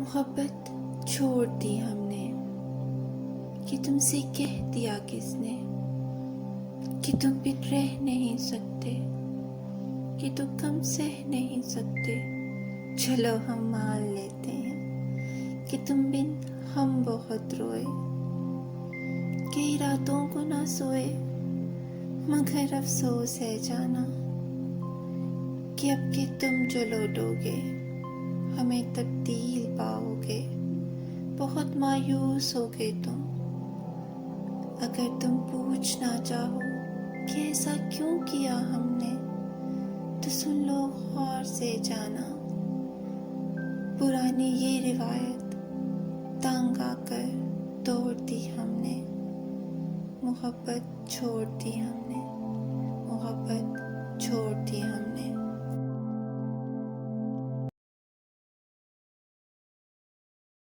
محبت چھوڑ دی ہم نے کہ تم سے کہہ دیا کس نے کہ تم بن رہ نہیں سکتے، کہ تم کم سہ نہیں سکتے۔ چلو ہم مان لیتے ہیں کہ تم بن ہم بہت روئے، کئی راتوں کو نہ سوئے، مگر افسوس ہے جانا کہ اب کہ تم جو لوٹو گے ہمیں تبدیل پاؤ گے، بہت مایوس ہوگے تم۔ اگر تم پوچھنا چاہو کہ ایسا کیوں کیا ہم نے، تو سن لو غور سے جانا، پرانی یہ روایت تنگ آ کر توڑ دی ہم نے، محبت چھوڑ دی ہم نے، محبت چھوڑ دی ہم نے۔